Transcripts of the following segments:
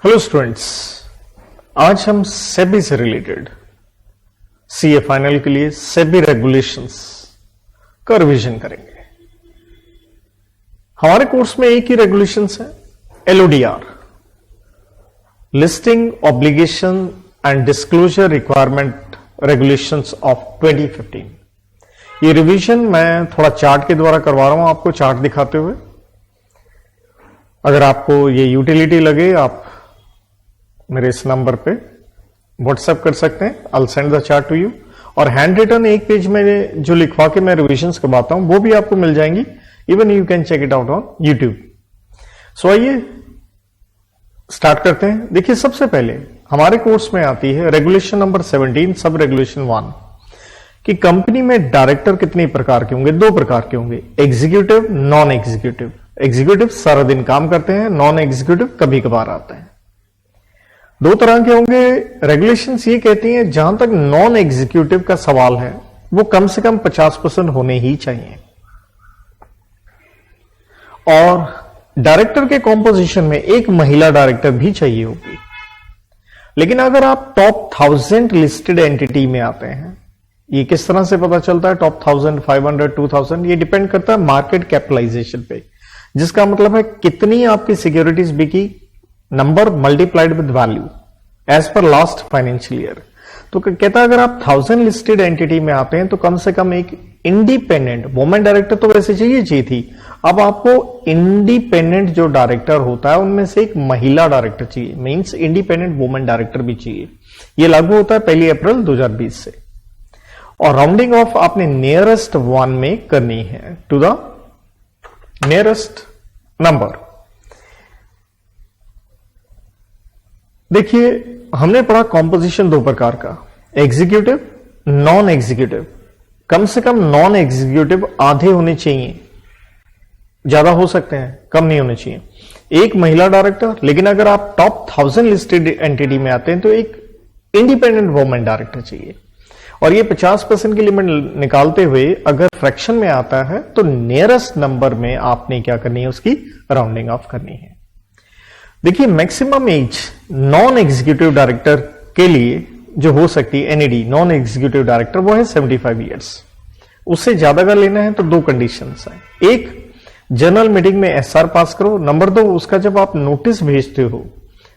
Hello students, आज हम सेबी से रिलेटेड सीए फाइनल के लिए सेबी रेगुलेशंस का रिवीजन करेंगे। हमारे कोर्स में एक ही रेगुलेशंस है, LODR, listing obligation and disclosure requirement regulations of 2015। ये रिवीजन मैं थोड़ा चार्ट के द्वारा करवा रहा हूं, आपको चार्ट दिखाते हुए। अगर आपको ये यूटिलिटी लगे, आप मेरे इस नंबर पे व्हाट्सएप कर सकते हैं। I will send the chart to you. और हैंड रिटन एक पेज में जो लिखवा के मैं रिविजन्स करवाता हूं वो भी आपको मिल जाएंगी। Even you can check it out on YouTube. So आइए स्टार्ट करते हैं। देखिए, सबसे पहले हमारे कोर्स में आती है रेगुलेशन नंबर 17 सब रेगुलेशन 1 कि कंपनी में डायरेक्टर कितने प्रकार के होंगे। 2 प्रकार के होंगे, एग्जीक्यूटिव, नॉन एग्जीक्यूटिव। एग्जीक्यूटिव सारा दिन काम करते हैं, नॉन एग्जीक्यूटिव कभी कभार आते हैं। 2 तरह के होंगे। रेगुलेशंस ये कहती हैं जहां तक नॉन एग्जीक्यूटिव का सवाल है वो कम से कम 50% होने ही चाहिए। और डायरेक्टर के कॉम्पोजिशन में एक महिला डायरेक्टर भी चाहिए होगी। लेकिन अगर आप टॉप 1000 लिस्टेड एंटिटी में आते हैं, ये किस तरह से पता चलता है टॉप 1000, 500, 2000, ये डिपेंड करता है मार्केट कैपिटलाइजेशन पे, जिसका मतलब है कितनी आपकी सिक्योरिटीज बिकी, number multiplied with value as per last financial year. तो कहता है अगर आप 1000 लिस्टेड एंटिटी में आते हैं तो कम से कम एक इंडिपेंडेंट वुमेन डायरेक्टर तो वैसे चाहिए थी। अब आपको इंडिपेंडेंट जो डायरेक्टर होता है उनमें से एक महिला डायरेक्टर चाहिए, मींस इंडिपेंडेंट वुमेन डायरेक्टर भी चाहिए। यह लागू होता है 1 अप्रैल 2020 से। और राउंडिंग ऑफ आपने नियरेस्ट 1 में करनी है, टू द नियरेस्ट नंबर। देखिए, हमने पढ़ा कॉम्पोजिशन 2 प्रकार का, एग्जीक्यूटिव, नॉन एग्जीक्यूटिव। कम से कम नॉन एग्जीक्यूटिव आधे होने चाहिए, ज्यादा हो सकते हैं, कम नहीं होने चाहिए। एक महिला डायरेक्टर, लेकिन अगर आप टॉप 1000 लिस्टेड एंटिटी में आते हैं तो एक इंडिपेंडेंट वुमेन डायरेक्टर चाहिए। और ये 50% की लिमिट निकालते हुए अगर फ्रैक्शन में आता है तो नियरेस्ट नंबर में आपने क्या करनी है, उसकी राउंडिंग ऑफ करनी है। देखिए, maximum age non executive director के लिए जो हो सकती है, एनईडी नॉन एग्जीक्यूटिव डायरेक्टर, वो है 75 ईयर्स। उससे ज्यादा अगर लेना है तो 2 कंडीशंस हैं। एक, जनरल मीटिंग में एसआर पास करो। नंबर 2, उसका जब आप नोटिस भेजते हो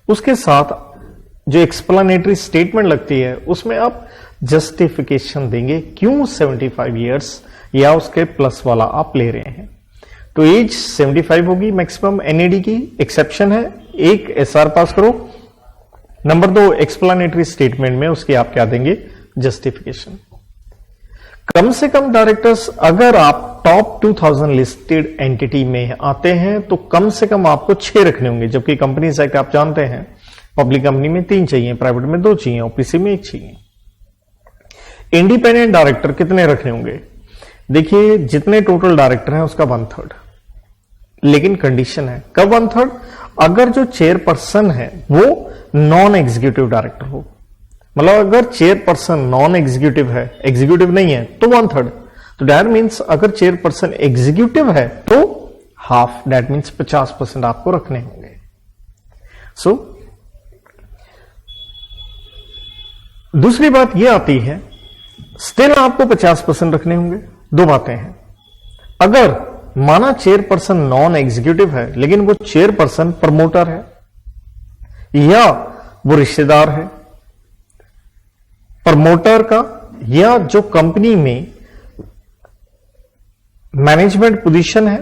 उसके साथ जो एक्सप्लेनेटरी स्टेटमेंट लगती है उसमें आप जस्टिफिकेशन देंगे क्यों 75 ईयर्स या उसके प्लस वाला आप ले रहे हैं। तो एज 75 होगी मैक्सिमम एनईडी की। एक्सेप्शन है, एक एसआर पास करो, नंबर 2 एक्सप्लेनेटरी स्टेटमेंट में उसके आप क्या देंगे, जस्टिफिकेशन। कम से कम डायरेक्टर्स अगर आप टॉप 2000 लिस्टेड एंटिटी में आते हैं तो कम से कम आपको 6 रखने होंगे, जबकि कंपनीज एक्ट आप जानते हैं पब्लिक कंपनी में 3 चाहिए, प्राइवेट में 2 चाहिए, ओपीसी में 1 चाहिए। इंडिपेंडेंट डायरेक्टर कितने रखने होंगे? देखिए, जितने टोटल डायरेक्टर हैं उसका 1/3। लेकिन कंडीशन है, कब 1/3? अगर जो चेयरपर्सन है वो नॉन एग्जीक्यूटिव डायरेक्टर हो। मतलब अगर चेयरपर्सन नॉन एग्जीक्यूटिव है, एग्जीक्यूटिव नहीं है, तो 1/3। तो दैट मीन्स अगर चेयरपर्सन एग्जीक्यूटिव है तो हाफ, दैट मीन्स 50% आपको रखने होंगे। सो दूसरी बात यह आती है, स्टिल आपको 50% रखने होंगे। 2 बातें हैं। अगर माना चेयरपर्सन नॉन एग्जीक्यूटिव है लेकिन वो चेयरपर्सन प्रमोटर है या वो रिश्तेदार है प्रमोटर का, या जो कंपनी में मैनेजमेंट पोजीशन है,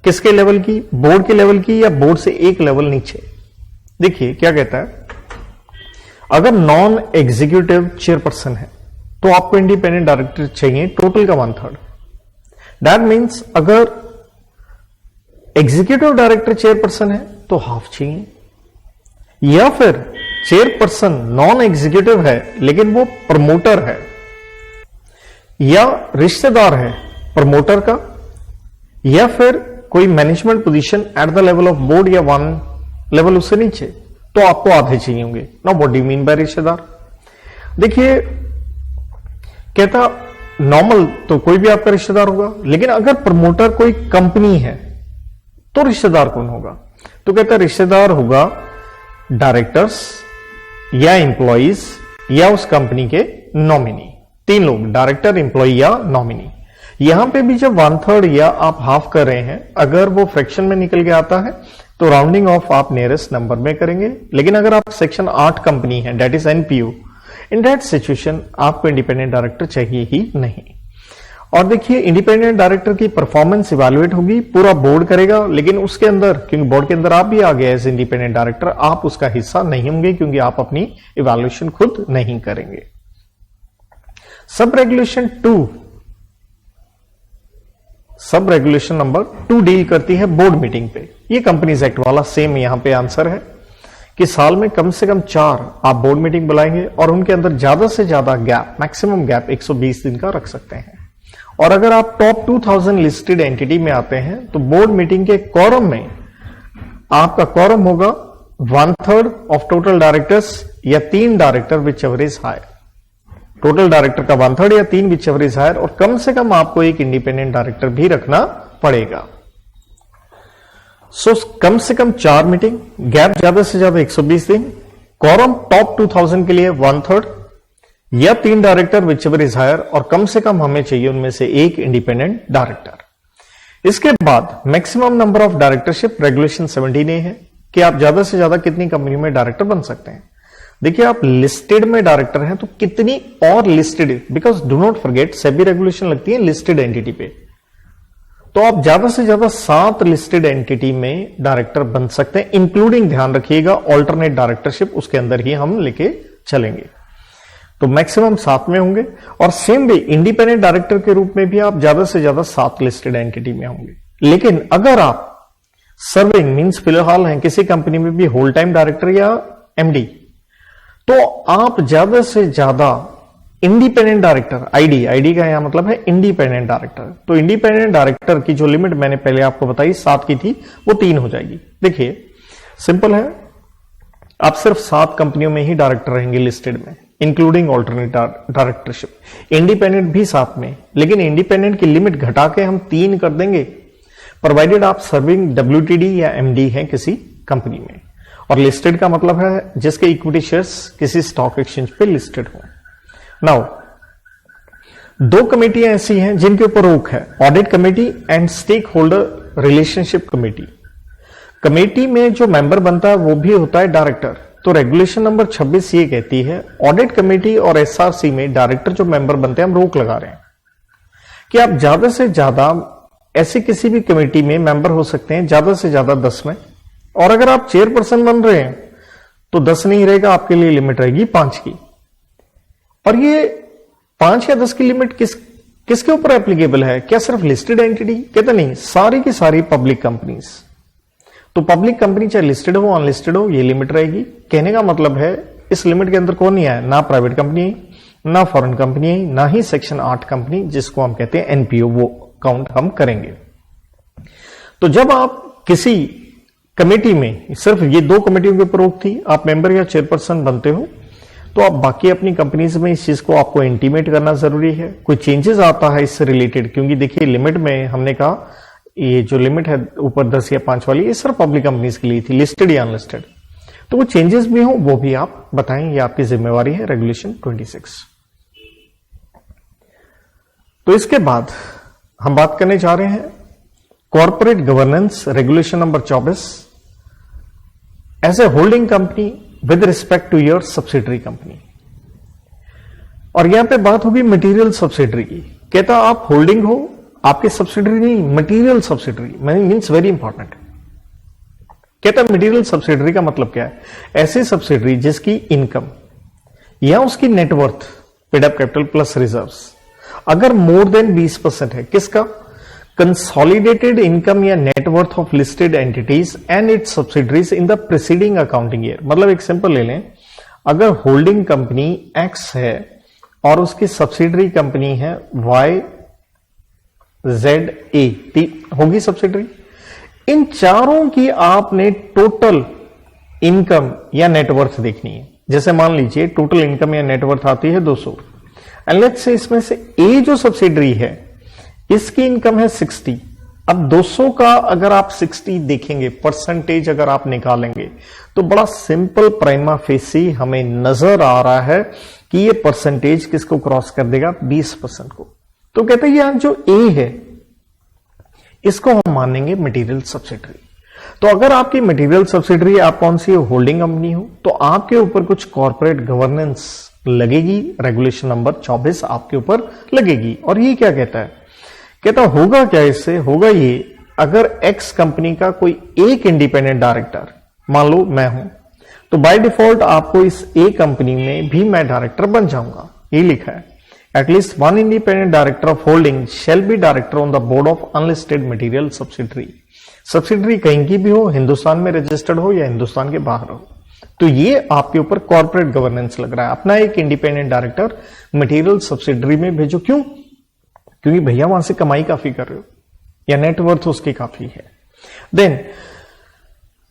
किसके लेवल की, बोर्ड के लेवल की या बोर्ड से 1 लेवल नीचे। देखिए क्या कहता है, अगर नॉन एग्जीक्यूटिव चेयरपर्सन है तो आपको इंडिपेंडेंट डायरेक्टर चाहिए, टोटल का 1/3। दैट मीन्स अगर एग्जीक्यूटिव डायरेक्टर चेयरपर्सन है तो हाफ चाहिए, या फिर चेयरपर्सन नॉन एग्जीक्यूटिव है लेकिन वो प्रमोटर है या रिश्तेदार है प्रमोटर का, या फिर कोई management position at the level of board या 1 लेवल उससे नीचे, तो आपको आधे चाहिए होंगे। Now what do you mean by रिश्तेदार? देखिए, कहता नॉर्मल तो कोई भी आपका रिश्तेदार होगा, लेकिन अगर प्रमोटर कोई कंपनी है तो रिश्तेदार कौन होगा? तो कहता है रिश्तेदार होगा डायरेक्टर्स या एम्प्लॉइज या उस कंपनी के नॉमिनी। 3 लोग, डायरेक्टर, एम्प्लॉय या नॉमिनी। यहां पे भी जब 1/3 या आप हाफ कर रहे हैं, अगर वो फ्रैक्शन में निकल के आता है तो राउंडिंग ऑफ आप नियरेस्ट नंबर में करेंगे। लेकिन अगर आप सेक्शन 8 कंपनी है, that is NPU, in that situation आपको इंडिपेंडेंट डायरेक्टर चाहिए ही नहीं। और देखिए, इंडिपेंडेंट डायरेक्टर की परफॉर्मेंस इवैल्यूएट होगी, पूरा बोर्ड करेगा, लेकिन उसके अंदर, क्योंकि बोर्ड के अंदर आप भी आ गए एज इंडिपेंडेंट डायरेक्टर, आप उसका हिस्सा नहीं होंगे क्योंकि आप अपनी इवैल्यूएशन खुद नहीं करेंगे। Sub regulation 2, sub regulation number 2 deal करती है बोर्ड मीटिंग पे। ये कंपनीज एक्ट वाला सेम यहां पे आंसर है कि साल में कम से कम 4 आप बोर्ड मीटिंग बुलाएंगे और उनके अंदर ज्यादा से ज्यादा गैप, मैक्सिमम गैप 120 दिन का रख सकते हैं। और अगर आप टॉप 2000 लिस्टेड एंटिटी में आते हैं तो बोर्ड मीटिंग के क्वारम में आपका क्वारम होगा 1/3 ऑफ टोटल डायरेक्टर्स या 3 director whichever is higher. Total director का 1/3 या 3 विच एवर इज हायर, और कम से कम आपको एक इंडिपेंडेंट डायरेक्टर भी रखना पड़ेगा। सो कम से कम 4 मीटिंग, गैप ज्यादा से ज्यादा 120 दिन, क्वारम टॉप 2000 के लिए 1/3 या 3 director whichever is higher, और कम से कम हमें चाहिए उनमें से एक इंडिपेंडेंट डायरेक्टर। इसके बाद maximum number of directorship regulation 17A है कि आप ज्यादा से ज्यादा कितनी कंपनी में डायरेक्टर बन सकते हैं। देखिए, आप लिस्टेड में डायरेक्टर हैं तो कितनी और listed, because do not forget SEBI regulation लगती है लिस्टेड एंटिटी पे, तो आप ज्यादा से ज्यादा 7 लिस्टेड एंटिटी में डायरेक्टर बन सकते हैं, इंक्लूडिंग, ध्यान रखिएगा, ऑल्टरनेट डायरेक्टरशिप उसके अंदर ही हम लेके चलेंगे। तो मैक्सिमम 7 में होंगे। और सेम वे इंडिपेंडेंट डायरेक्टर के रूप में भी आप ज्यादा से ज्यादा 7 लिस्टेड एंटिटी में होंगे। लेकिन अगर आप सर्विंग मींस फिलहाल हैं किसी कंपनी में भी होल टाइम डायरेक्टर या एमडी, तो आप ज्यादा से ज्यादा इंडिपेंडेंट डायरेक्टर, आईडी का यहां मतलब है इंडिपेंडेंट डायरेक्टर, तो इंडिपेंडेंट डायरेक्टर की जो लिमिट मैंने पहले आपको बताई 7 की थी, वो 3 हो जाएगी। देखिए, सिंपल है, आप सिर्फ 7 कंपनियों में ही डायरेक्टर रहेंगे लिस्टेड में, इंक्लूडिंग ऑल्टरनेट डायरेक्टरशिप। इंडिपेंडेंट भी साथ में, लेकिन इंडिपेंडेंट की लिमिट घटा के हम 3 कर देंगे, प्रोवाइडेड आप सर्विंग WTD या MD हैं किसी कंपनी में। और लिस्टेड का मतलब है जिसके इक्विटी शेयर्स किसी स्टॉक एक्सचेंज पे लिस्टेड हो। नाउ 2 कमेटियां ऐसी हैं जिनके ऊपर रोक है, audit committee and stakeholder relationship committee. Committee में जो मेंबर बनता है वो भी होता है डायरेक्टर। तो रेगुलेशन नंबर 26 ये कहती है ऑडिट कमेटी और SRC में डायरेक्टर जो मेंबर बनते हैं, हम रोक लगा रहे हैं कि आप ज्यादा से ज्यादा ऐसी किसी भी कमेटी में मेंबर हो सकते हैं, ज्यादा से ज्यादा 10 में। और अगर आप चेयरपर्सन बन रहे हैं तो 10 नहीं रहेगा, आपके लिए लिमिट रहेगी 5 की। और ये 5 या 10 की लिमिट किसके ऊपर एप्लीकेबल है? क्या सिर्फ लिस्टेड एंटिटी? कहते नहीं, सारी की सारी पब्लिक कंपनीज। तो पब्लिक कंपनी चाहे लिस्टेड हो अनलिस्टेड हो, ये लिमिट रहेगी। कहने का मतलब है इस लिमिट के अंदर कौन नहीं आया? ना प्राइवेट कंपनी आई, ना फॉरेन कंपनी आई, ना ही सेक्शन 8 कंपनी जिसको हम कहते हैं एनपीओ, वो काउंट हम करेंगे। तो जब आप किसी कमेटी में, सिर्फ ये 2 कमेटियों के ऊपर रोक थी, आप मेंबर या चेयरपर्सन बनते हो, तो आप बाकी अपनी कंपनीज में इस चीज को आपको इंटीमेट करना जरूरी है। कोई चेंजेस आता है इससे रिलेटेड, क्योंकि देखिए लिमिट में हमने कहा ये जो लिमिट है ऊपर 10 या 5 वाली, ये सिर्फ पब्लिक कंपनीज के लिए थी, लिस्टेड या अनलिस्टेड। तो वो चेंजेस भी हो वो भी आप बताएं, ये आपकी जिम्मेवारी है। रेगुलेशन 26। तो इसके बाद हम बात करने जा रहे हैं corporate governance regulation number 24 as a holding company with respect to your subsidiary company. और यहां पे बात होगी मटेरियल सब्सिडरी की। कहता आप होल्डिंग हो, आपके सब्सिडरी नहीं, material subsidiary means very important. कहता मटेरियल सब्सिडरी का मतलब क्या है? ऐसी सब्सिडरी जिसकी इनकम या उसकी net worth paid up capital plus reserves अगर मोर देन 20% है, किसका? कंसोलिडेटेड इनकम या net worth of listed entities and it's subsidiaries in the preceding accounting year. मतलब एक सिंपल ले लें, अगर होल्डिंग कंपनी एक्स है और उसकी सब्सिडरी कंपनी है YZA होगी सब्सिडरी, इन चारों की आपने टोटल इनकम या नेटवर्थ देखनी है। जैसे मान लीजिए टोटल इनकम या नेटवर्थ आती है 200, एंड लेट्स से इसमें से ए जो सब्सिडरी है इसकी इनकम है 60 अब 200 का अगर आप 60 देखेंगे, परसेंटेज अगर आप निकालेंगे, तो बड़ा सिंपल प्राइमा फेसी हमें नजर आ रहा है कि ये परसेंटेज किसको क्रॉस कर देगा, 20% को। तो कहते हैं यहां जो ए है इसको हम मानेंगे मटेरियल सब्सिडरी। तो अगर आपकी मटेरियल सब्सिडरी आप कौन सी होल्डिंग कंपनी हो, तो आपके ऊपर कुछ कॉर्पोरेट गवर्नेंस लगेगी, रेगुलेशन नंबर 24 आपके ऊपर लगेगी। और ये क्या कहता है, कहता होगा क्या, इससे होगा ये, अगर एक्स कंपनी का कोई एक इंडिपेंडेंट डायरेक्टर, मान लो मैं हूं, तो बाय डिफॉल्ट आपको इस ए कंपनी में भी मैं डायरेक्टर बन जाऊंगा। ये लिखा है, at least one independent director of holding shall be director on the board of unlisted material subsidiary. Subsidiary कहीं की भी हो, हिंदुस्तान में रजिस्टर्ड हो या हिंदुस्तान के बाहर हो। तो ये आपके ऊपर कॉर्पोरेट गवर्नेंस लग रहा है, अपना एक इंडिपेंडेंट डायरेक्टर मटेरियल सब्सिडरी में भेजो। क्यों? क्योंकि भैया वहां से कमाई काफी कर रहे हो या नेटवर्थ उसकी काफी है। देन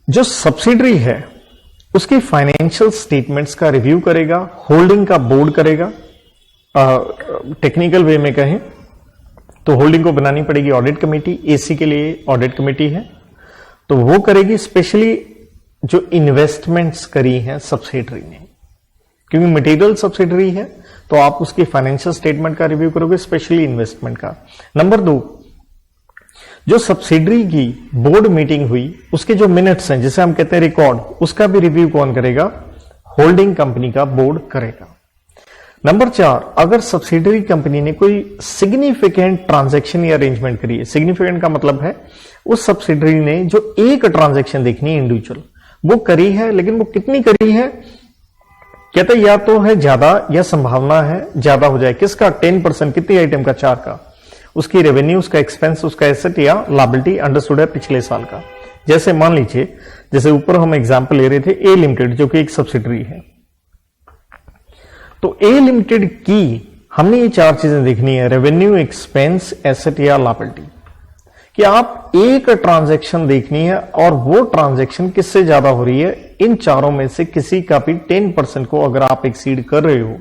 जो सब्सिडरी है उसकी फाइनेंशियल स्टेटमेंट्स का रिव्यू करेगा, होल्डिंग का बोर्ड करेगा। टेक्निकल वे में कहें तो होल्डिंग को बनानी पड़ेगी ऑडिट कमेटी, एसी के लिए ऑडिट कमेटी है, तो वो करेगी। स्पेशली जो इन्वेस्टमेंट्स करी हैं सब्सिडरी ने, क्योंकि मटेरियल सब्सिडरी है तो आप उसकी फाइनेंशियल स्टेटमेंट का रिव्यू करोगे, स्पेशली इन्वेस्टमेंट का। नंबर 2, जो सब्सिडरी की बोर्ड मीटिंग हुई उसके जो मिनट्स हैं, जिसे हम कहते हैं रिकॉर्ड, उसका भी रिव्यू कौन करेगा, होल्डिंग कंपनी का बोर्ड करेगा। नंबर 4, अगर सब्सिडरी कंपनी ने कोई सिग्निफिकेंट ट्रांजैक्शन या अरेंजमेंट करी है, सिग्निफिकेंट का मतलब है उस सब्सिडरी ने जो एक ट्रांजैक्शन देखनी है इंडिविजुअल, वो करी है, लेकिन वो कितनी करी है, कहते हैं या तो है ज्यादा या संभावना है ज्यादा हो जाए। किसका? 10%, कितनी आइटम का, 4 का। उसकी रेवेन्यू, उसका एक्सपेंस, उसका एसेट या लायबिलिटी अंडरस्टूड है पिछले साल का। जैसे मान लीजिए, जैसे ऊपर हम एग्जांपल ले रहे थे ए लिमिटेड, जो कि एक सब्सिडरी है, तो ए लिमिटेड की हमने ये 4 चीजें देखनी है, रेवेन्यू, एक्सपेंस, एसेट या लायबिलिटी, कि आप एक ट्रांजैक्शन देखनी है और वो ट्रांजैक्शन किससे ज्यादा हो रही है, इन चारों में से किसी का भी 10% को अगर आप एक्सीड कर रहे हो,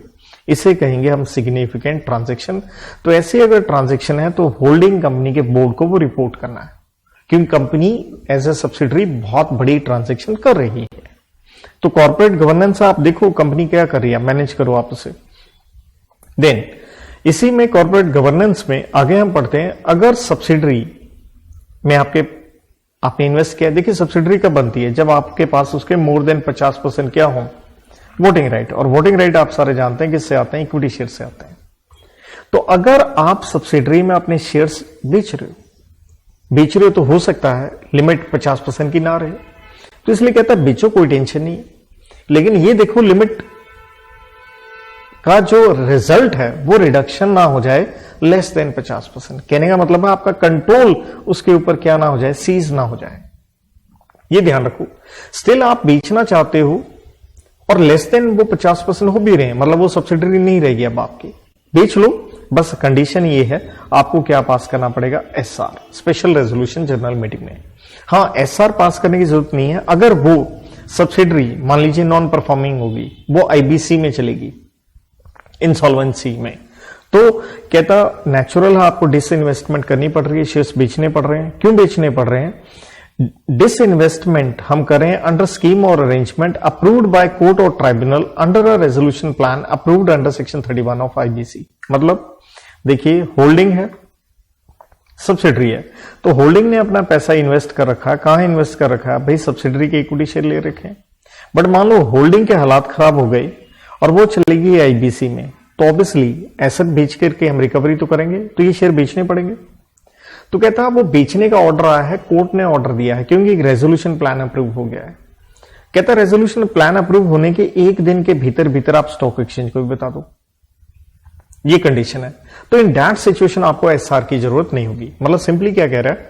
इसे कहेंगे हम सिग्निफिकेंट ट्रांजैक्शन। तो ऐसी अगर ट्रांजैक्शन है तो होल्डिंग कंपनी के बोर्ड को वो रिपोर्ट करना है, क्योंकि कंपनी एज ए सब्सिडरी बहुत बड़ी ट्रांजैक्शन कर रही है। तो कॉर्पोरेट गवर्नेंस आप देखो कंपनी क्या कर रही है, मैनेज करो आप उसे। देन इसी में कॉर्पोरेट गवर्नेंस में आगे हम पढ़ते हैं, अगर सब्सिडरी में आपने इन्वेस्ट किया, देखिए सब्सिडरी कब बनती है, जब आपके पास उसके मोर देन 50% क्या हो, वोटिंग राइट। और वोटिंग राइट आप सारे जानते हैं किससे आते हैं, इक्विटी शेयर से आते हैं। तो अगर आप सब्सिडरी में अपने शेयर्स बेच रहे हो तो हो सकता है लिमिट 50% की ना रहे, तो इसलिए कहता है बेचो, कोई टेंशन नहीं। लेकिन ये देखो लिमिट का जो रिजल्ट है वो रिडक्शन ना हो जाए लेस देन 50%। कहने का मतलब है आपका कंट्रोल उसके ऊपर क्या ना हो जाए, सीज ना हो जाए, ये ध्यान रखो। स्टिल आप बेचना चाहते हो और लेस देन वो 50% हो भी रहे हैं, मतलब वो सब्सिडरी नहीं रहेगी अब आपकी, बेच लो। बस कंडीशन ये है, आपको क्या पास करना पड़ेगा, SR, special resolution general meeting में। हाँ, एसआर पास करने की जरूरत नहीं है। अगर वो सब्सिडरी मान लीजिए नॉन परफॉर्मिंग होगी, वो आईबीसी में चलेगी, इंसॉल्वेंसी में, तो कहता नेचुरल है आपको डिसइन्वेस्टमेंट करनी पड़ रही है, शेयर्स बेचने पड़ रहे हैं। क्यों बेचने पड़ रहे हैं? डिसइन्वेस्टमेंट हम करें अंडर स्कीम और अरेंजमेंट अप्रूव्ड बाय कोर्ट और tribunal under a resolution plan approved under section 31 of IBC. मतलब देखिए, होल्डिंग है, सब्सिडरी है, तो होल्डिंग ने अपना पैसा इन्वेस्ट कर रखा है। कहां इन्वेस्ट कर रखा है भाई? सब्सिडरी के इक्विटी शेयर ले रखे हैं। बट मान लो होल्डिंग के हालात खराब हो गए और वो चलेगी आईबीसी में, तो ऑब्वियसली एसेट बेच करके हम रिकवरी तो करेंगे, तो ये शेयर बेचने पड़ेंगे। तो कहता है वो बेचने का ऑर्डर आया है, कोर्ट ने ऑर्डर दिया है, क्योंकि एक रेजोल्यूशन प्लान अप्रूव हो गया है। कहता है रेजोल्यूशन प्लान अप्रूव होने के 1 दिन के भीतर आप स्टॉक एक्सचेंज को भी बता दो, ये कंडीशन है। तो इन दैट सिचुएशन आपको एसआर की जरूरत नहीं होगी। मतलब सिंपली क्या कह रहा है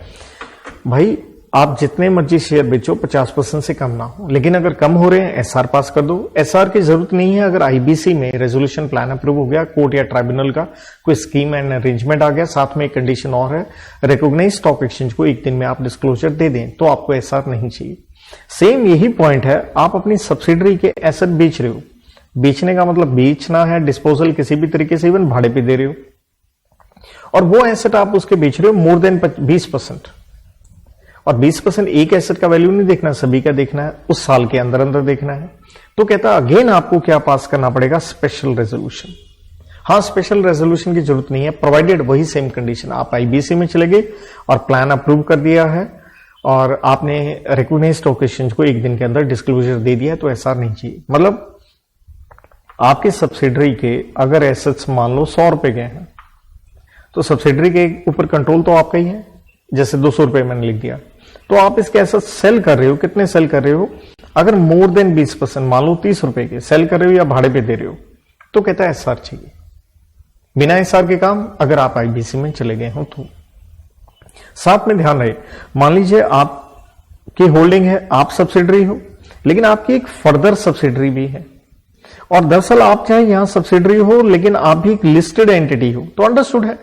भाई, आप जितने मर्जी शेयर बेचो 50% से कम ना हो, लेकिन अगर कम हो रहे हैं एसआर पास कर दो। एसआर की जरूरत नहीं है अगर आईबीसी में रेजोल्यूशन प्लान अप्रूव हो गया, कोर्ट या ट्राइब्यूनल का कोई स्कीम एंड अरेंजमेंट आ गया, साथ में एक कंडीशन और है, रिकॉग्नाइज स्टॉक एक्सचेंज को 1 दिन में आप डिस्क्लोजर दे दें, तो आपको एसआर नहीं चाहिए। सेम यही पॉइंट है, आप अपनी सब्सिडरी के एसेट बेच रहे हो, बेचने का मतलब बेचना है, डिस्पोजल किसी भी तरीके से, इवन भाड़े पे दे रहे हो, और वो एसेट आप उसके बेच रहे हो मोर देन 20%, और 20% एक एसेट का वैल्यू नहीं देखना, सभी का देखना है, उस साल के अंदर अंदर देखना है। तो कहता है अगेन आपको क्या पास करना पड़ेगा, स्पेशल रेजोल्यूशन। हाँ, स्पेशल रेजोल्यूशन की जरूरत नहीं है, प्रोवाइडेड वही सेम कंडीशन, आप आईबीसी में चले गए और प्लान अप्रूव कर दिया है और आपने रिकॉग्नाइज्ड स्टॉक एक्सचेंज को एक दिन के अंदर डिस्क्लोजर दे दिया, तो ऐसा नहीं चाहिए। मतलब आपके सब्सिडरी के अगर एसेट्स मान लो 100 रुपए के हैं, तो सब्सिडरी के ऊपर कंट्रोल तो आपका ही है। जैसे 200 रुपए मैंने लिख दिया, तो आप इसके एसेट्स सेल कर रहे हो, कितने सेल कर रहे हो, अगर मोर देन 20%, मान लो 30 रुपए के सेल कर रहे हो या भाड़े पे दे रहे हो, तो कहता है एसआर चाहिए। बिना एसआर के काम अगर आप आईबीसी में चले गए हो तो। साथ में ध्यान रहे, मान लीजिए आपकी होल्डिंग है, आप सब्सिडरी हो, लेकिन आपकी एक फर्दर सब्सिडरी भी है, और दरअसल आप चाहे यहां सब्सिडरी हो लेकिन आप भी एक लिस्टेड एंटिटी हो, तो अंडरस्टूड है।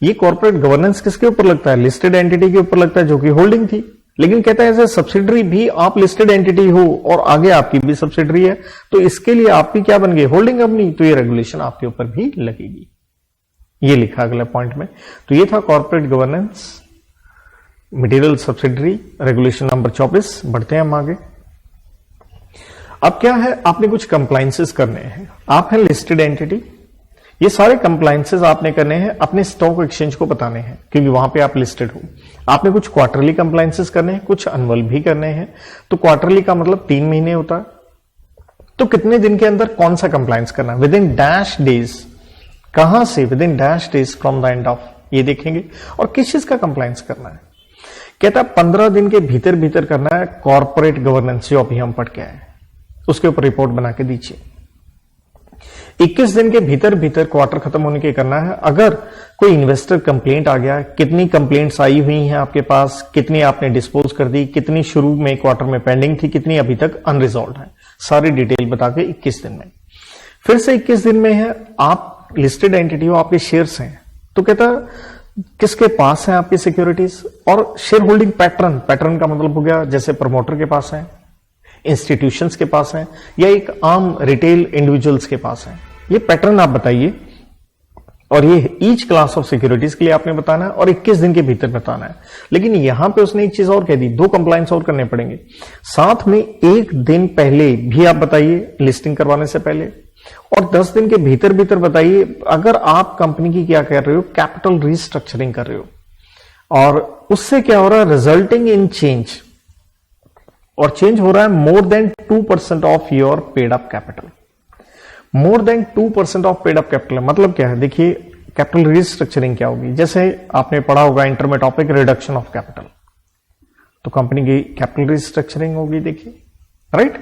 ये कॉर्पोरेट गवर्नेंस किसके ऊपर लगता है, लिस्टेड एंटिटी के ऊपर लगता है जो कि होल्डिंग थी। लेकिन कहता है एज ए सब्सिडरी भी आप लिस्टेड एंटिटी हो और आगे आपकी भी सब्सिडरी है, तो इसके लिए आप भी क्या बन गए, होल्डिंग कंपनी, तो ये रेगुलेशन आपके ऊपर भी लगेगी। ये लिखा अगले पॉइंट में। तो ये था corporate governance, material subsidiary, regulation number 24। बढ़ते हैं हम आगे। अब क्या है, आपने कुछ कंप्लायंसेस करने हैं। आप हैं लिस्टेड एंटिटी, ये सारे कंप्लायंसेस आपने करने हैं, अपने स्टॉक एक्सचेंज को बताने हैं, क्योंकि वहां पे आप लिस्टेड हो। आपने कुछ क्वार्टरली कंप्लायंसेस करने हैं, कुछ एनुअल भी करने हैं। तो क्वार्टरली का मतलब 3 महीने होता है, तो कितने दिन के अंदर कौन सा कंप्लायंस करना है, विद इन डैश डेज। कहां से, with in dash days from the end of, ये देखेंगे। और किस चीज का कंप्लायंस करना है, कहता है 15 दिन के भीतर भीतर करना है। कॉर्पोरेट गवर्नेंस जो अभी हम पढ़ के आए, उसके ऊपर रिपोर्ट बना के दीजिए। 21 दिन के भीतर भीतर क्वार्टर खत्म होने के करना है। अगर कोई इन्वेस्टर कंप्लेंट आ गया, कितनी कंप्लेंट्स आई हुई हैं आपके पास, कितनी आपने डिस्पोज कर दी, कितनी शुरू में क्वार्टर में पेंडिंग थी, कितनी अभी तक अनरिजॉल्व है, सारी डिटेल बता के 21 दिन में। फिर से 21 दिन में है, आप लिस्टेड एंटिटी हो, आपके शेयर्स हैं, तो कहता किसके पास है आपकी सिक्योरिटीज, और शेयर होल्डिंग पैटर्न। पैटर्न का मतलब हो गया जैसे प्रमोटर के पास है, इंस्टीट्यूशंस के पास है, या एक आम रिटेल इंडिविजुअल्स के पास है। ये पैटर्न आप बताइए, और ये ईच क्लास ऑफ सिक्योरिटीज के लिए आपने बताना है और 21 दिन के भीतर बताना है। लेकिन यहां पे उसने एक चीज और कह दी, 2 कंप्लायंस और करने पड़ेंगे साथ में। 1 दिन पहले भी आप बताइए, लिस्टिंग करवाने से पहले, और 10 दिन के भीतर भीतर बताइए अगर आप कंपनी की क्या कर रहे हो, कैपिटल रिस्ट्रक्चरिंग कर रहे हो, और उससे क्या हो रहा है, रिजल्टिंग इन चेंज, और चेंज हो रहा है more than 2% of your paid up capital. More than 2% of paid up capital मतलब क्या है, देखिए कैपिटल रिस्ट्रक्चरिंग क्या होगी। जैसे आपने पढ़ा होगा इंटर में टॉपिक रिडक्शन ऑफ कैपिटल, तो कंपनी की कैपिटल रिस्ट्रक्चरिंग होगी, देखिए, राइट।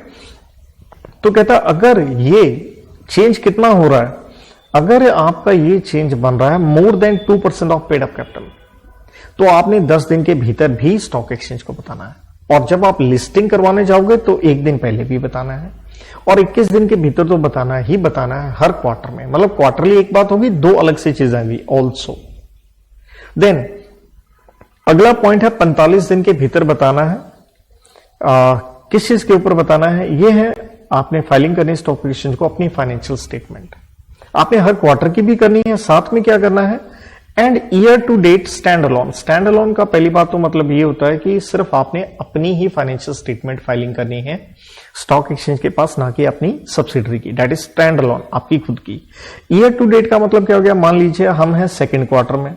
तो कहता अगर ये चेंज कितना हो रहा है, अगर आपका ये चेंज बन रहा है more than 2% of paid up capital, तो आपने 10 दिन के भीतर भी स्टॉक एक्सचेंज को बताना है। और जब आप लिस्टिंग करवाने जाओगे तो 1 दिन पहले भी बताना है, और 21 दिन के भीतर तो बताना ही बताना है हर क्वार्टर में। मतलब क्वार्टरली एक बात होगी, 2 अलग से चीजें आएंगी ऑल्सो। देन अगला पॉइंट है 45 दिन के भीतर बताना है। किस चीज के ऊपर बताना है, ये है आपने फाइलिंग करनी है स्टॉक एक्सचेंज को अपनी फाइनेंशियल स्टेटमेंट। आपने हर क्वार्टर की भी करनी है, साथ में क्या करना है, and year to date standalone. Standalone का पहली बात तो मतलब ये होता है कि सिर्फ आपने अपनी ही फाइनेंशियल स्टेटमेंट फाइलिंग करनी है स्टॉक एक्सचेंज के पास, ना कि अपनी सब्सिडरी की, दैट इज स्टैंड अलोन, आपकी खुद की। ईयर टू डेट का मतलब क्या हो गया, मान लीजिए हम हैं 2nd क्वार्टर में,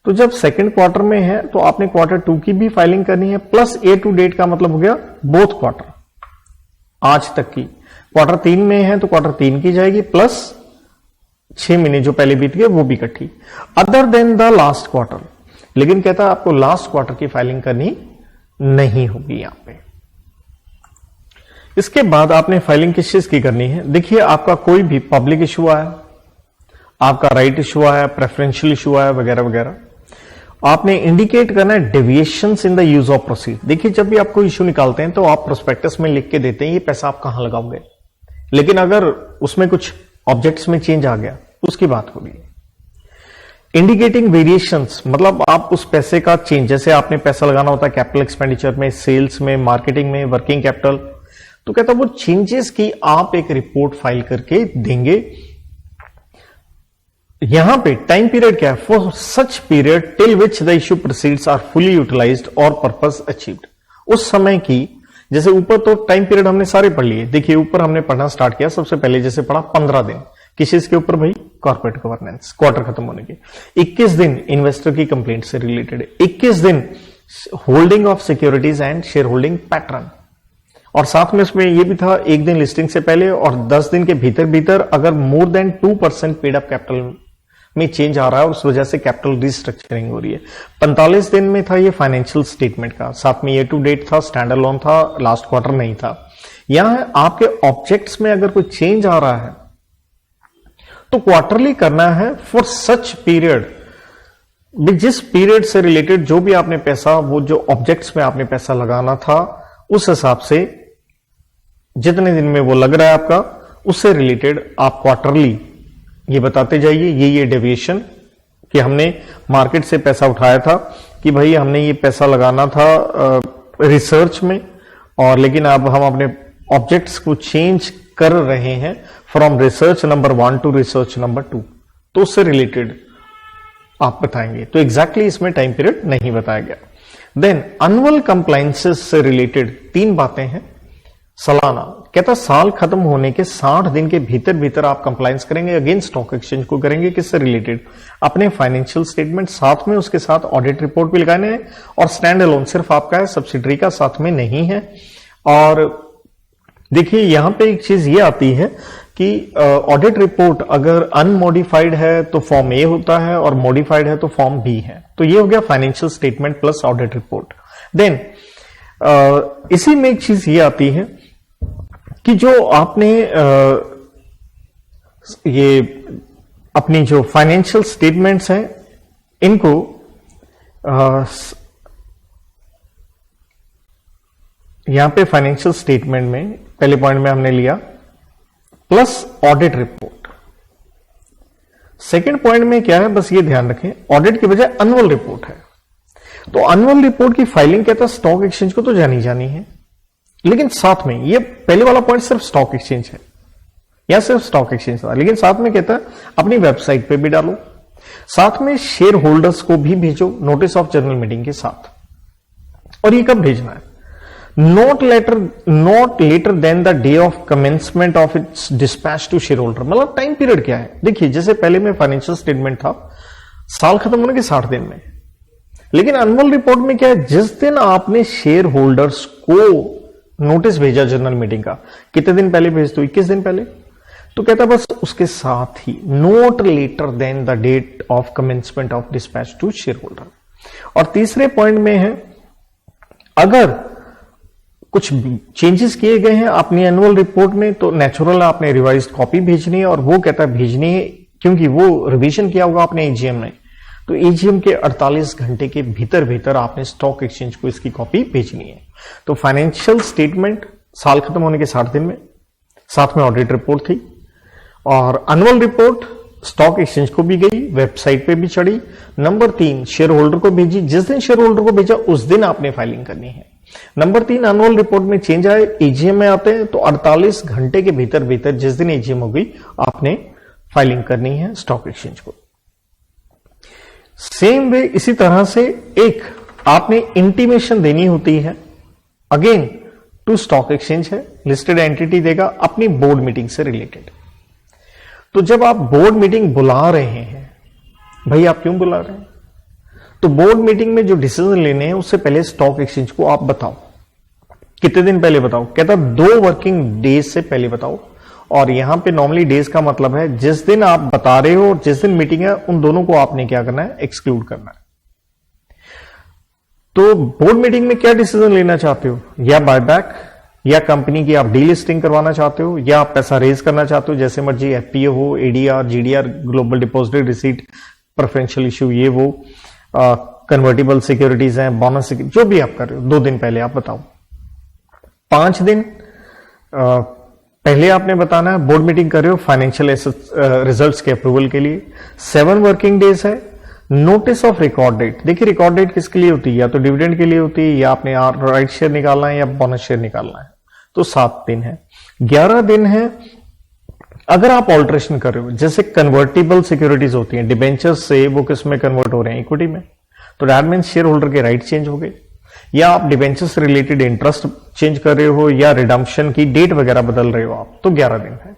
तो जब 2nd क्वार्टर में है तो आपने क्वार्टर 2 की भी फाइलिंग करनी है, प्लस ईयर टू डेट का मतलब हो गया बोथ क्वार्टर आज तक की। क्वार्टर 3 में है तो क्वार्टर 3 की जाएगी, प्लस 6 महीने जो पहले बीत गए वो भी इकट्ठी, other than the last quarter. लेकिन कहता है आपको लास्ट क्वार्टर की फाइलिंग करनी नहीं होगी यहां पे। इसके बाद आपने फाइलिंग किस चीज की करनी है, देखिए आपका कोई भी पब्लिक इशू आया, आपका राइट इशू आया, प्रेफरेंशियल इशू आया, वगैरह वगैरह, आपने इंडिकेट करना है deviations in the use of proceed. देखिए जब भी आप कोई इशू निकालते हैं तो आप प्रोस्पेक्टस में लिख के देते हैं ये पैसा आप कहां लगाओगे, लेकिन अगर उसमें कुछ ऑब्जेक्ट्स में चेंज आ गया उसकी बात होगी। इंडिकेटिंग वेरिएशंस मतलब आप उस पैसे का चेंज, जैसे आपने पैसा लगाना होता है कैपिटल एक्सपेंडिचर में, सेल्स में, मार्केटिंग में, वर्किंग कैपिटल, तो कहता है वो चेंजेस की आप एक रिपोर्ट फाइल करके देंगे यहां पे टाइम पीरियड क्या है? For such period till which the issue proceeds are fully utilised और पर्पस अचीव्ड। उस समय की, जैसे ऊपर तो टाइम पीरियड हमने सारे पढ़ लिए। देखिए ऊपर हमने पढ़ना स्टार्ट किया, सबसे पहले जैसे पढ़ा 15 दिन, किस चीज के ऊपर भाई? कॉर्पोरेट गवर्नेंस, क्वार्टर खत्म होने के। 21 दिन इन्वेस्टर की कंप्लेंट से रिलेटेड, 21 दिन holding of securities and share holding pattern, और साथ में उसमें यह भी था 1 दिन लिस्टिंग से पहले और 10 दिन के भीतर भीतर अगर more than 2% paid up capital में चेंज आ रहा है, उस वजह से कैपिटल रिस्ट्रक्चरिंग हो रही है। 45 दिन में था ये फाइनेंशियल स्टेटमेंट का, साथ में ईयर टू डेट था, स्टैंड अलोन था, लास्ट क्वार्टर नहीं था। यहां आपके ऑब्जेक्ट्स में अगर कोई चेंज आ रहा है तो क्वार्टरली करना है फॉर सच पीरियड, जिस पीरियड से रिलेटेड जो भी आपने पैसा, वो जो ऑब्जेक्ट्स में आपने पैसा लगाना था, उस हिसाब से जितने दिन में वो लग रहा है आपका, उससे रिलेटेड आप क्वार्टरली ये बताते जाइए ये डेविएशन कि हमने मार्केट से पैसा उठाया था कि भाई हमने ये पैसा लगाना था रिसर्च में, और लेकिन अब हम अपने ऑब्जेक्ट्स को चेंज कर रहे हैं from research number 1 to research number 2, तो उससे रिलेटेड आप बताएंगे। तो एग्जैक्टली इसमें टाइम पीरियड नहीं बताया गया। देन एनुअल कंप्लायंसेस से रिलेटेड 3 बातें हैं। सालाना, कहता साल खत्म होने के 60 दिन के भीतर भीतर आप कंप्लायंस करेंगे, अगेन स्टॉक एक्सचेंज को करेंगे। किससे रिलेटेड? अपने फाइनेंशियल स्टेटमेंट, साथ में उसके साथ ऑडिट रिपोर्ट भी लगाने हैं, और स्टैंड अलोन सिर्फ आपका है, सब्सिडरी का साथ में नहीं है। और देखिए यहां पे एक चीज ये आती है कि ऑडिट रिपोर्ट अगर अनमॉडिफाइड है तो फॉर्म ए होता है, और मॉडिफाइड है तो फॉर्म बी है। तो ये हो गया financial statement plus audit report. Then इसी में एक चीज ये आती है कि जो आपने ये अपनी जो फाइनेंशियल स्टेटमेंट्स हैं, इनको यहां पे फाइनेंशियल स्टेटमेंट में पहले पॉइंट में हमने लिया plus audit report. Second point में क्या है, बस ये ध्यान रखें, ऑडिट की बजाय एनुअल रिपोर्ट है। तो एनुअल रिपोर्ट की फाइलिंग कहता है स्टॉक एक्सचेंज को तो जानी है, लेकिन साथ में ये पहले वाला पॉइंट सिर्फ स्टॉक एक्सचेंज है, या सिर्फ स्टॉक एक्सचेंज था, लेकिन साथ में कहता है अपनी वेबसाइट पे भी डालो, साथ में शेयर होल्डर्स को भी भेजो नोटिस ऑफ जनरल मीटिंग के साथ। और ये कब भेजना है? Not later then the day of commencement of its dispatch to shareholder. मतलब टाइम पीरियड क्या है? देखिए जैसे पहले में फाइनेंशियल स्टेटमेंट था साल खत्म होने के 60 दिन में, लेकिन एनुअल रिपोर्ट में क्या है, जिस दिन आपने शेयर होल्डर्स को नोटिस भेजा जनरल मीटिंग का, कितने दिन पहले भेज दो? 21 दिन पहले। तो कहता बस उसके साथ ही note letter then the date of commencement of dispatch to shareholder. और तीसरे पॉइंट में है, अगर कुछ चेंजेस किए गए हैं अपनी एनुअल रिपोर्ट में, तो नेचुरल आपने रिवाइज्ड कॉपी भेजनी है, और वो कहता है भेजनी है क्योंकि वो रिवीजन किया होगा आपने एजीएम में। तो एजीएम के 48 घंटे के भीतर भीतर आपने स्टॉक एक्सचेंज को इसकी कॉपी भेजनी है। तो फाइनेंशियल स्टेटमेंट साल खत्म होने के 60 दिन में, साथ में ऑडिट रिपोर्ट थी, और एनुअल रिपोर्ट स्टॉक एक्सचेंज को भी गई, वेबसाइट पे भी चढ़ी। नंबर 3 शेयर होल्डर को भेजी, जिस दिन शेयर होल्डर को भेजा उस दिन आपने फाइलिंग करनी है। नंबर 3 एनुअल रिपोर्ट में चेंज आए, एजीएम में आते हैं, तो 48 घंटे के भीतर भीतर जिस दिन एजीएम हो गई आपने फाइलिंग करनी है स्टॉक एक्सचेंज को। सेम वे इसी तरह से एक आपने इंटीमेशन देनी होती है अगेन टू स्टॉक एक्सचेंज है, लिस्टेड एंटिटी देगा अपनी बोर्ड मीटिंग से रिलेटेड। तो जब आप बोर्ड मीटिंग बुला रहे हैं, भाई आप क्यों बुला रहे हैं? तो बोर्ड मीटिंग में जो डिसीजन लेने हैं उससे पहले स्टॉक एक्सचेंज को आप बताओ। कितने दिन पहले बताओ? कहता 2 वर्किंग डेज से पहले बताओ। और यहां पे नॉर्मली डेज का मतलब है जिस दिन आप बता रहे हो और जिस दिन मीटिंग है, उन दोनों को आपने क्या करना है? एक्सक्लूड करना है। तो बोर्ड मीटिंग में क्या डिसीजन लेना चाहते हो? या बायबैक, या कंपनी की आप डीलिस्टिंग करवाना चाहते हो, या आप पैसा रेज करना चाहते हो, जैसे मर्जी एफपीओ हो, ADR, GDR, global depository receipt, preferential issue, ये वो कन्वर्टिबल सिक्योरिटीज हैं, बोनस, जो भी आप कर रहे हो 2 दिन पहले आप बताओ। 5 दिन पहले आपने बताना है। बोर्ड मीटिंग कर रहे हो फाइनेंशियल रिजल्ट्स के अप्रूवल के लिए। 7 वर्किंग डेज है। नोटिस ऑफ रिकॉर्ड डेट, देखिए रिकॉर्ड डेट किसके लिए होती है? या तो डिविडेंड के लिए होती है, या आपने राइट शेयर निकालना है, या बोनस शेयर निकालना है। तो 7 दिन है। 11 दिन है अगर आप ऑल्ट्रेशन कर रहे हो, जैसे कन्वर्टिबल सिक्योरिटीज होती हैं, डिबेंचर्स से वो किस में कन्वर्ट हो रहे हैं, इक्विटी में, तो दैट मीन शेयर होल्डर के राइट चेंज हो गए, या आप डिबेंचर से रिलेटेड इंटरेस्ट चेंज कर रहे हो, या रिडम्पशन की डेट वगैरह बदल रहे हो आप, तो 11 दिन है।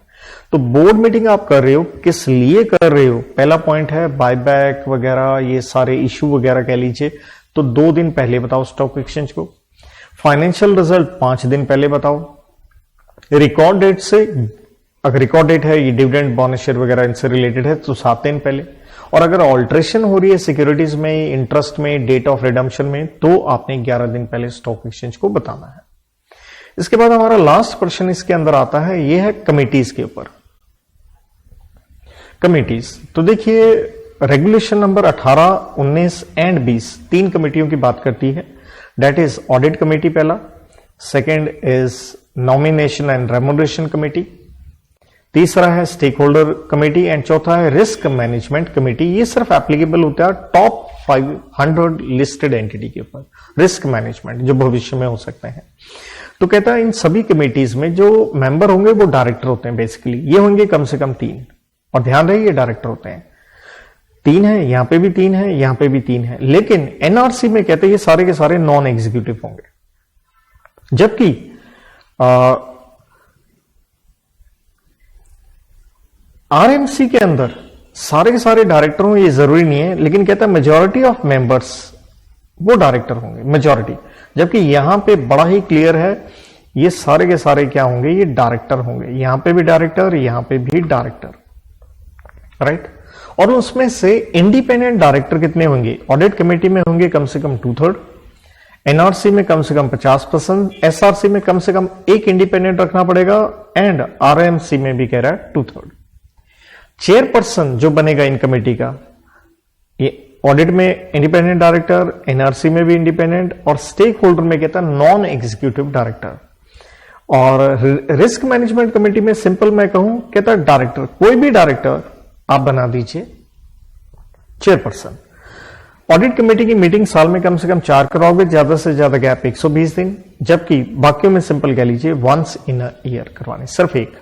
तो बोर्ड मीटिंग आप कर रहे हो, किस लिए कर रहे हो? पहला पॉइंट है बायबैक वगैरह, ये सारे इश्यू वगैरह कह लीजिए, तो 2 दिन पहले बताओ स्टॉक एक्सचेंज को। फाइनेंशियल रिजल्ट 5 दिन पहले बताओ। रिकॉर्ड डेट से, अगर रिकॉर्ड डेट है ये डिविडेंड बोनस शेयर वगैरह इनसे रिलेटेड है, तो 7 दिन पहले। और अगर ऑल्ट्रेशन हो रही है सिक्योरिटीज में, इंटरेस्ट में, डेट ऑफ रिडम्पशन में, तो आपने 11 दिन पहले स्टॉक एक्सचेंज को बताना है। इसके बाद हमारा लास्ट प्रश्न इसके अंदर आता है, यह है कमिटीज के ऊपर। कमिटीज, तो देखिए रेगुलेशन नंबर 18, 19 एंड 20 3 कमेटियों की बात करती है। दैट इज ऑडिट कमेटी पहला, second is nomination and remuneration committee, तीसरा है स्टेक होल्डर कमेटी एंड चौथा है रिस्क मैनेजमेंट कमेटी। ये सिर्फ एप्लीकेबल होता है टॉप 500 लिस्टेड एंटिटी के ऊपर, रिस्क मैनेजमेंट जो भविष्य में हो सकते हैं। तो कहता है इन सभी कमेटीज में जो मेंबर होंगे वो डायरेक्टर होते हैं। बेसिकली ये होंगे कम से कम 3, और ध्यान रहे ये डायरेक्टर होते हैं। 3 है, यहां पे भी 3 है, यहां पे भी 3 है, लेकिन एनआरसी में कहते हैं ये सारे के सारे नॉन एग्जीक्यूटिव होंगे, जबकि आरएमसी के अंदर सारे के सारे डायरेक्टर हों ये जरूरी नहीं है, लेकिन कहता है मेजॉरिटी ऑफ मेंबर्स वो डायरेक्टर होंगे, मेजॉरिटी। जबकि यहां पे बड़ा ही क्लियर है, ये सारे के सारे क्या होंगे, ये डायरेक्टर होंगे। यहां पे भी डायरेक्टर, यहां पे भी डायरेक्टर, राइट। और उसमें से इंडिपेंडेंट डायरेक्टर कितने होंगे? ऑडिट कमेटी में होंगे कम से कम 2/3, एनआरसी में कम से कम 50%, एसआरसी में कम से कम 1 इंडिपेंडेंट रखना पड़ेगा, एंड आरएमसी में भी कह रहा है 2/3। चेयरपर्सन जो बनेगा इन कमेटी का, ये ऑडिट में इंडिपेंडेंट डायरेक्टर, एनआरसी में भी इंडिपेंडेंट, और स्टेक होल्डर में कहता है नॉन एग्जीक्यूटिव डायरेक्टर। और रिस्क मैनेजमेंट कमेटी में सिंपल मैं कहूं, कहता है डायरेक्टर, कोई भी डायरेक्टर आप बना दीजिए चेयरपर्सन। ऑडिट कमेटी की मीटिंग साल में कम से कम 4 कराओगे, ज्यादा से ज्यादा गैप 120 दिन, जबकि बाकियों में सिंपल कह लीजिए वंस इन अ ईयर करवाने, सिर्फ एक।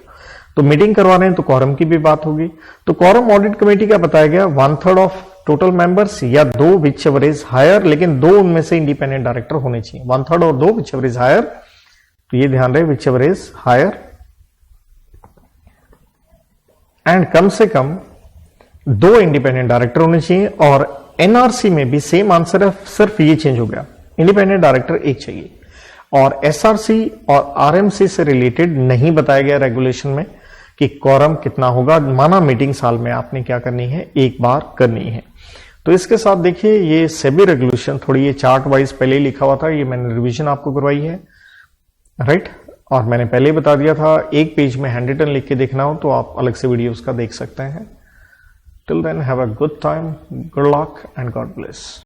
तो मीटिंग करवा रहे हैं तो कॉरम की भी बात होगी। तो कॉरम ऑडिट कमेटी का बताया गया 1/3 ऑफ टोटल मेंबर्स, या 2 विच एवर इज हायर, लेकिन 2 उनमें से इंडिपेंडेंट डायरेक्टर होने चाहिए। 1/3 और 2 विच एवर इज हायर, तो ये ध्यान रहे whichever is higher, and कम से कम 2 इंडिपेंडेंट डायरेक्टर होने चाहिए। और एनआरसी में भी सेम आंसर है, सिर्फ ये चेंज हो गया, इंडिपेंडेंट डायरेक्टर 1 चाहिए। और एसआरसी और आरएमसी से रिलेटेड नहीं बताया गया रेगुलेशन में कि कॉरम कितना होगा। माना मीटिंग साल में आपने क्या करनी है, एक बार करनी है। तो इसके साथ देखिए ये सेबी रेगुलेशन थोड़ी ये चार्ट वाइज पहले ही लिखा हुआ था, ये मैंने रिवीजन आपको करवाई है, राइट। और मैंने पहले ही बता दिया था, एक पेज में हैंड रिटन लिख के देखना हो तो आप अलग से वीडियो उसका देख सकते हैं। Till then have a good time, good luck and God bless.